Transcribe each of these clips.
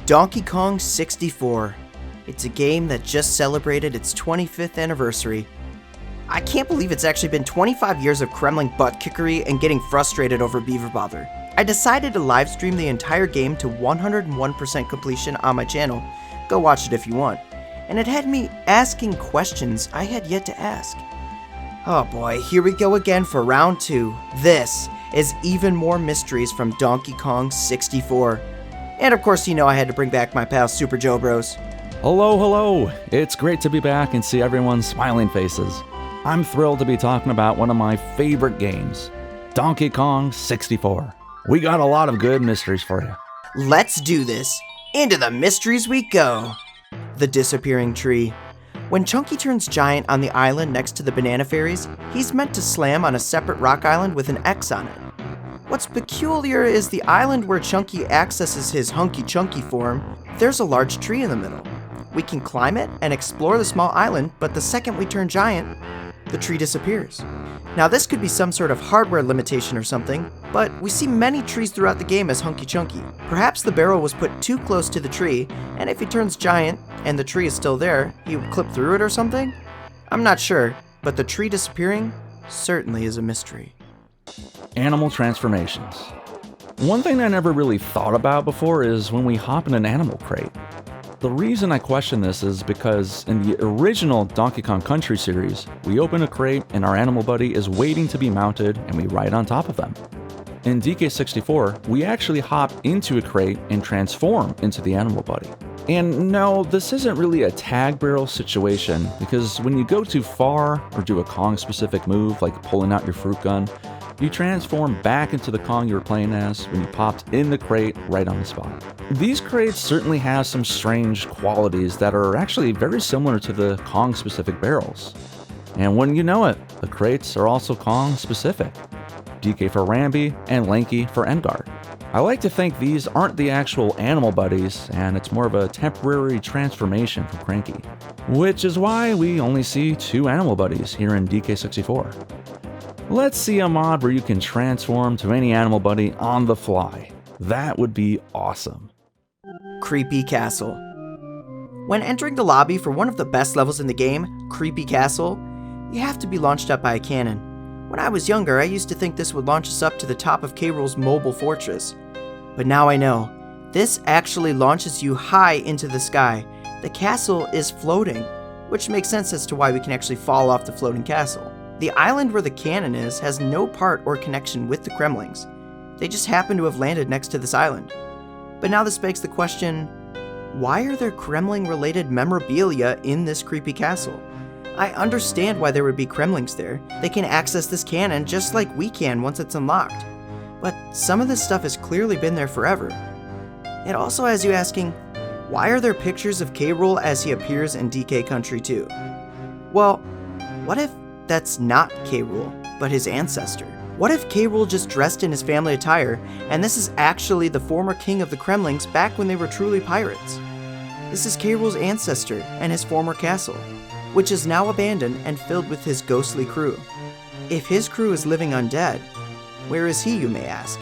Donkey Kong 64. It's a game that just celebrated its 25th anniversary. I can't believe it's actually been 25 years of Kremling butt kickery and getting frustrated over beaver bother. I decided to live stream the entire game to 101% completion on my channel. Go watch it if you want. And it had me asking questions I had yet to ask. Oh boy, here we go again for round 2. This is even more mysteries from Donkey Kong 64. And of course, you know I had to bring back my pal Super Joe Bros. Hello. It's great to be back and see everyone's smiling faces. I'm thrilled to be talking about one of my favorite games, Donkey Kong 64. We got a lot of good mysteries for you. Let's do this. Into the mysteries we go. The disappearing tree. When Chunky turns giant on the island next to the banana fairies, he's meant to slam on a separate rock island with an X on it. What's peculiar is the island where Chunky accesses his Hunky Chunky form, there's a large tree in the middle. We can climb it and explore the small island, but the second we turn giant, the tree disappears. Now this could be some sort of hardware limitation or something, but we see many trees throughout the game as Hunky Chunky. Perhaps the barrel was put too close to the tree, and if he turns giant and the tree is still there, he would clip through it or something? I'm not sure, but the tree disappearing certainly is a mystery. Animal transformations. One thing I never really thought about before is when we hop in an animal crate. The reason I question this is because in the original Donkey Kong Country series, we open a crate and our animal buddy is waiting to be mounted and we ride on top of them. In DK64, we actually hop into a crate and transform into the animal buddy. And no, this isn't really a tag barrel situation, because when you go too far or do a Kong specific move like pulling out your fruit gun, you transform back into the Kong you were playing as when you popped in the crate right on the spot. These crates certainly have some strange qualities that are actually very similar to the Kong specific barrels. And wouldn't you know it, the crates are also Kong specific. DK for Rambi and Lanky for Engar. I like to think these aren't the actual animal buddies, and it's more of a temporary transformation from Cranky. Which is why we only see 2 animal buddies here in DK64. Let's see a mod where you can transform to any animal buddy on the fly. That would be awesome. Creepy Castle. When entering the lobby for one of the best levels in the game, Creepy Castle, you have to be launched up by a cannon. When I was younger, I used to think this would launch us up to the top of K. Rool's mobile fortress. But now I know, this actually launches you high into the sky. The castle is floating, which makes sense as to why we can actually fall off the floating castle. The island where the cannon is has no part or connection with the Kremlings. They just happen to have landed next to this island. But now this begs the question, why are there Kremling-related memorabilia in this creepy castle? I understand why there would be Kremlings there. They can access this cannon just like we can once it's unlocked. But some of this stuff has clearly been there forever. It also has you asking, why are there pictures of K. Rool as he appears in DK Country 2? Well, what if that's not K. Rool, but his ancestor? What if K. Rool just dressed in his family attire, and this is actually the former king of the Kremlings back when they were truly pirates? This is K. Rool's ancestor and his former castle, which is now abandoned and filled with his ghostly crew. If his crew is living undead, where is he, you may ask?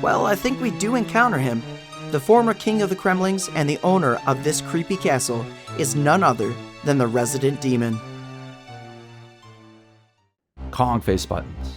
Well, I think we do encounter him. The former king of the Kremlings and the owner of this creepy castle is none other than the resident demon. Kong face buttons.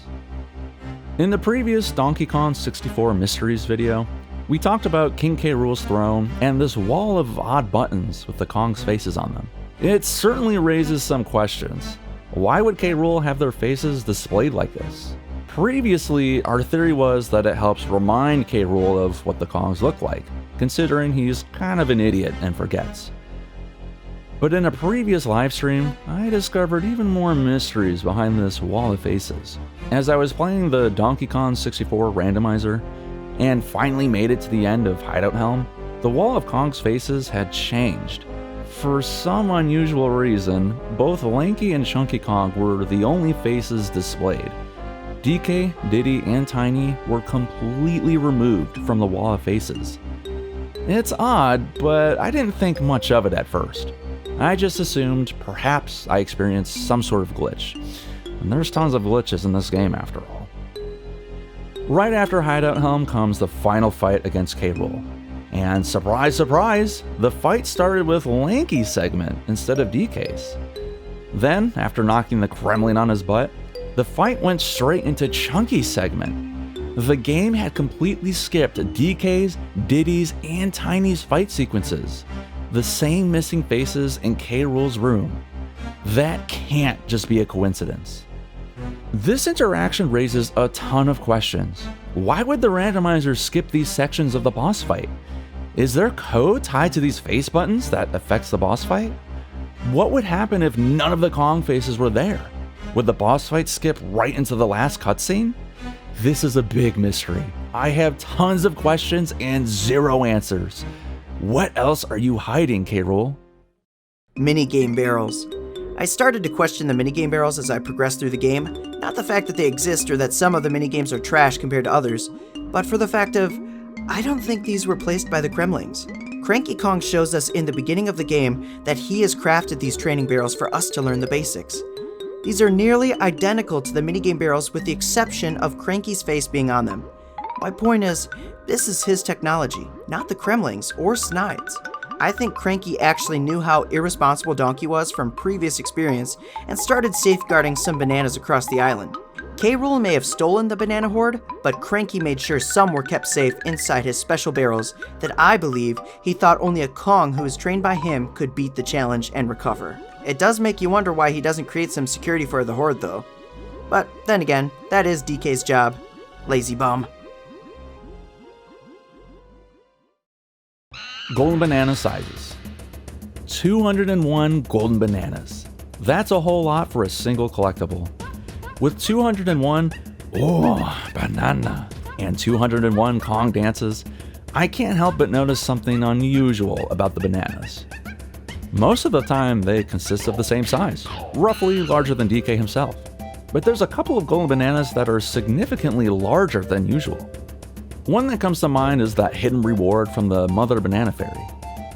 In the previous Donkey Kong 64 Mysteries video, we talked about King K. Rool's throne and this wall of odd buttons with the Kong's faces on them. It certainly raises some questions. Why would K. Rool have their faces displayed like this? Previously, our theory was that it helps remind K. Rool of what the Kongs look like, considering he's kind of an idiot and forgets. But in a previous livestream, I discovered even more mysteries behind this wall of faces. As I was playing the Donkey Kong 64 randomizer, and finally made it to the end of Hideout Helm, the wall of Kong's faces had changed. For some unusual reason, both Lanky and Chunky Kong were the only faces displayed. DK, Diddy, and Tiny were completely removed from the wall of faces. It's odd, but I didn't think much of it at first. I just assumed perhaps I experienced some sort of glitch. And there's tons of glitches in this game after all. Right after Hideout Helm comes the final fight against K. Rool. And surprise, surprise, the fight started with Lanky's segment instead of DK's. Then, after knocking the Kremling on his butt, the fight went straight into Chunky's segment. The game had completely skipped DK's, Diddy's, and Tiny's fight sequences. The same missing faces in K. Rool's room. That can't just be a coincidence. This interaction raises a ton of questions. Why would the randomizer skip these sections of the boss fight? Is there code tied to these face buttons that affects the boss fight? What would happen if none of the Kong faces were there? Would the boss fight skip right into the last cutscene? This is a big mystery. I have tons of questions and zero answers. What else are you hiding, K. Rool? Minigame barrels. I started to question the minigame barrels as I progressed through the game, not the fact that they exist or that some of the minigames are trash compared to others, but for the fact of, I don't think these were placed by the Kremlings. Cranky Kong shows us in the beginning of the game that he has crafted these training barrels for us to learn the basics. These are nearly identical to the minigame barrels with the exception of Cranky's face being on them. My point is, this is his technology, not the Kremlings or Snides. I think Cranky actually knew how irresponsible Donkey was from previous experience and started safeguarding some bananas across the island. K. Rool may have stolen the banana horde, but Cranky made sure some were kept safe inside his special barrels that I believe he thought only a Kong who was trained by him could beat the challenge and recover. It does make you wonder why he doesn't create some security for the horde though. But then again, that is DK's job. Lazy bum. Golden banana sizes. 201 golden bananas. That's a whole lot for a single collectible. With 201, banana, and 201 Kong dances, I can't help but notice something unusual about the bananas. Most of the time, they consist of the same size, roughly larger than DK himself. But there's a couple of golden bananas that are significantly larger than usual. One that comes to mind is that hidden reward from the Mother Banana Fairy.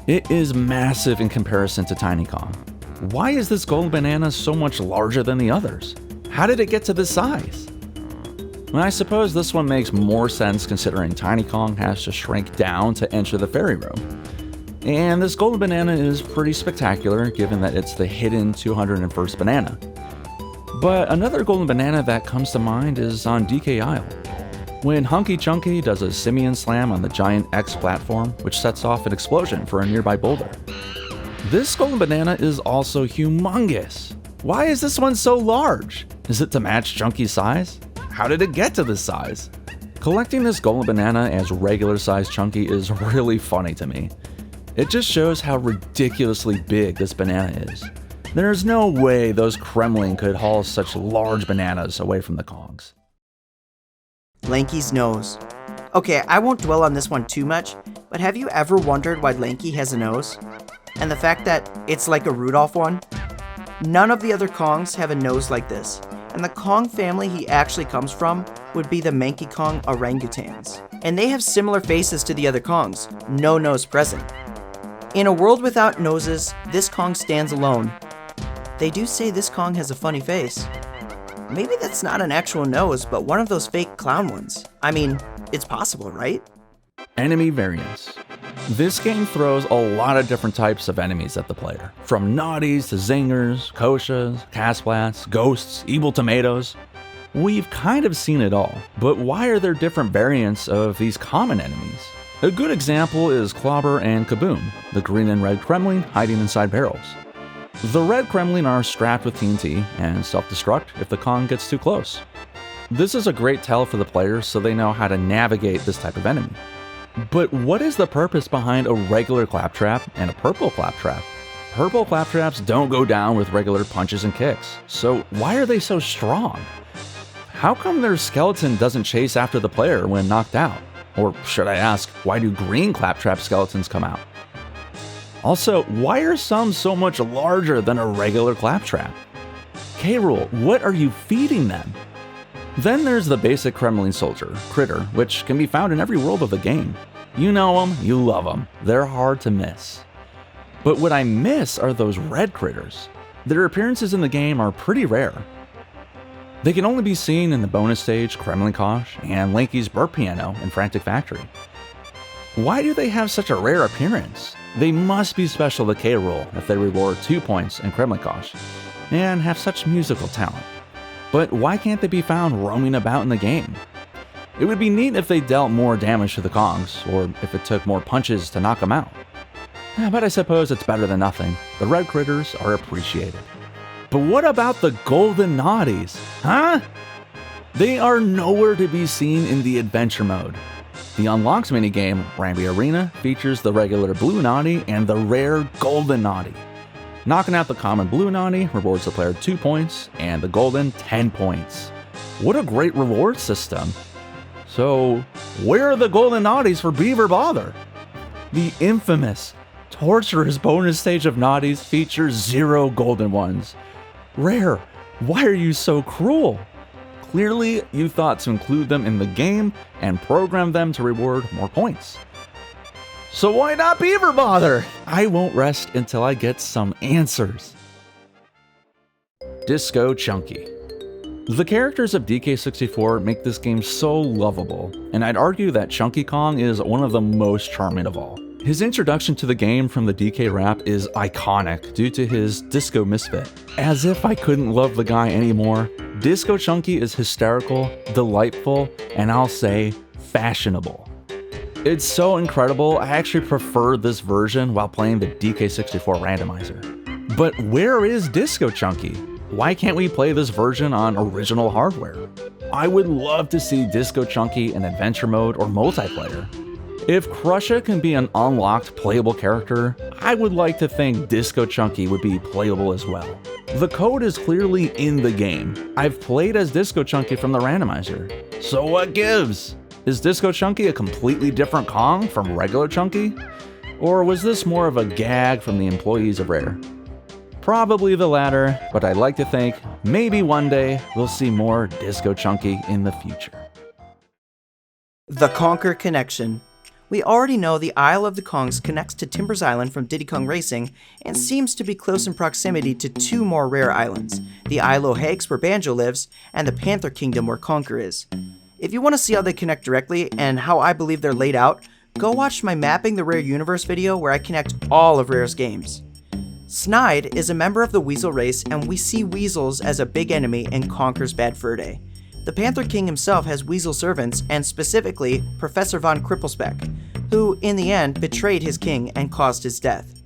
It is massive in comparison to Tiny Kong. Why is this golden banana so much larger than the others? How did it get to this size? Well, I suppose this one makes more sense considering Tiny Kong has to shrink down to enter the fairy room. And this golden banana is pretty spectacular given that it's the hidden 201st banana. But another golden banana that comes to mind is on DK Isle. When Hunky Chunky does a Simian slam on the giant X platform, which sets off an explosion for a nearby boulder. This golden banana is also humongous. Why is this one so large? Is it to match Chunky's size? How did it get to this size? Collecting this golden banana as regular size Chunky is really funny to me. It just shows how ridiculously big this banana is. There's no way those Kremling could haul such large bananas away from the Kongs. Lanky's nose. Okay, I won't dwell on this one too much, but have you ever wondered why Lanky has a nose? And the fact that it's like a Rudolph one? None of the other Kongs have a nose like this, and the Kong family he actually comes from would be the Manky Kong orangutans. And they have similar faces to the other Kongs, no nose present. In a world without noses, this Kong stands alone. They do say this Kong has a funny face. Maybe that's not an actual nose, but one of those fake clown ones. I mean, it's possible, right? Enemy variants. This game throws a lot of different types of enemies at the player. From naughties to zingers, koshas, casplats, ghosts, evil tomatoes. We've kind of seen it all, but why are there different variants of these common enemies? A good example is Clobber and Kaboom, the green and red Kremling hiding inside barrels. The red Kremling are strapped with TNT and self-destruct if the Kong gets too close. This is a great tell for the players so they know how to navigate this type of enemy. But what is the purpose behind a regular claptrap and a purple claptrap? Purple claptraps don't go down with regular punches and kicks, so why are they so strong? How come their skeleton doesn't chase after the player when knocked out? Or should I ask, why do green claptrap skeletons come out? Also, why are some so much larger than a regular claptrap? K. Rool, what are you feeding them? Then there's the basic Kremling soldier, Critter, which can be found in every world of the game. You know them, you love them, they're hard to miss. But what I miss are those red critters. Their appearances in the game are pretty rare. They can only be seen in the bonus stage Kremling Kosh and Lanky's Burp Piano in Frantic Factory. Why do they have such a rare appearance? They must be special to K. Rool if they reward 2 points in Kremlikosh, and have such musical talent. But why can't they be found roaming about in the game? It would be neat if they dealt more damage to the Kongs, or if it took more punches to knock them out. But I suppose it's better than nothing. The red critters are appreciated. But what about the golden naughties, huh? They are nowhere to be seen in the adventure mode. The Unlocks minigame, Rambi Arena, features the regular blue naughty and the rare golden naughty. Knocking out the common blue naughty rewards the player 2 points, and the golden 10 points. What a great reward system! So, where are the golden naughties for Beaver Bother? The infamous, torturous bonus stage of naughties features 0 golden ones. Rare, why are you so cruel? Clearly, you thought to include them in the game and program them to reward more points. So why not Beaver Bother? I won't rest until I get some answers. Disco Chunky. The characters of DK64 make this game so lovable, and I'd argue that Chunky Kong is one of the most charming of all. His introduction to the game from the DK rap is iconic due to his disco misfit. As if I couldn't love the guy anymore, Disco Chunky is hysterical, delightful, and I'll say, fashionable. It's so incredible, I actually prefer this version while playing the DK64 randomizer. But where is Disco Chunky? Why can't we play this version on original hardware? I would love to see Disco Chunky in adventure mode or multiplayer. If Krusha can be an unlocked playable character, I would like to think Disco Chunky would be playable as well. The code is clearly in the game. I've played as Disco Chunky from the randomizer. So what gives? Is Disco Chunky a completely different Kong from regular Chunky? Or was this more of a gag from the employees of Rare? Probably the latter, but I'd like to think maybe one day we'll see more Disco Chunky in the future. The Conker Connection. We already know the Isle of the Kongs connects to Timbers Island from Diddy Kong Racing and seems to be close in proximity to 2 more rare islands, the Isle O'Hags where Banjo lives, and the Panther Kingdom where Conker is. If you want to see how they connect directly and how I believe they're laid out, go watch my Mapping the Rare Universe video where I connect all of Rare's games. Snide is a member of the Weasel race, and we see weasels as a big enemy in Conker's Bad Fur Day. The Panther King himself has weasel servants, and specifically Professor Von Cripplespeck, who, in the end, betrayed his king and caused his death.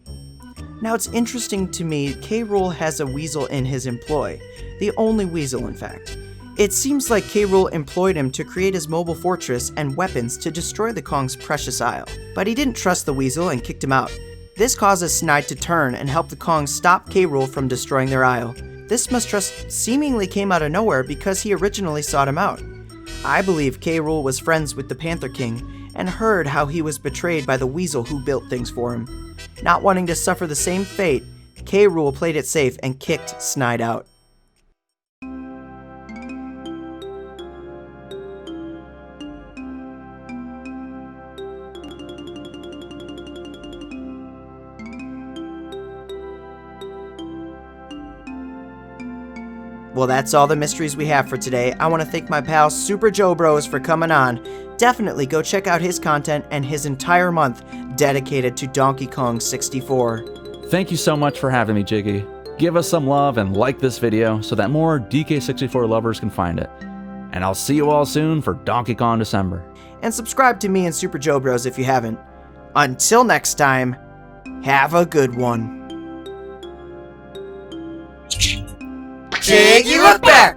Now it's interesting to me, K. Rool has a weasel in his employ, the only weasel in fact. It seems like K. Rool employed him to create his mobile fortress and weapons to destroy the Kong's precious isle, but he didn't trust the weasel and kicked him out. This causes Snide to turn and help the Kongs stop K. Rool from destroying their isle. This mistrust seemingly came out of nowhere because he originally sought him out. I believe K. Rool was friends with the Panther King and heard how he was betrayed by the weasel who built things for him. Not wanting to suffer the same fate, K. Rool played it safe and kicked Snide out. Well, that's all the mysteries we have for today. I want to thank my pal Super Joe Bros for coming on. Definitely go check out his content and his entire month dedicated to Donkey Kong 64. Thank you so much for having me, Jiggy. Give us some love and like this video so that more DK64 lovers can find it. And I'll see you all soon for Donkey Kong December. And subscribe to me and Super Joe Bros if you haven't. Until next time, have a good one. Jiggy, look back!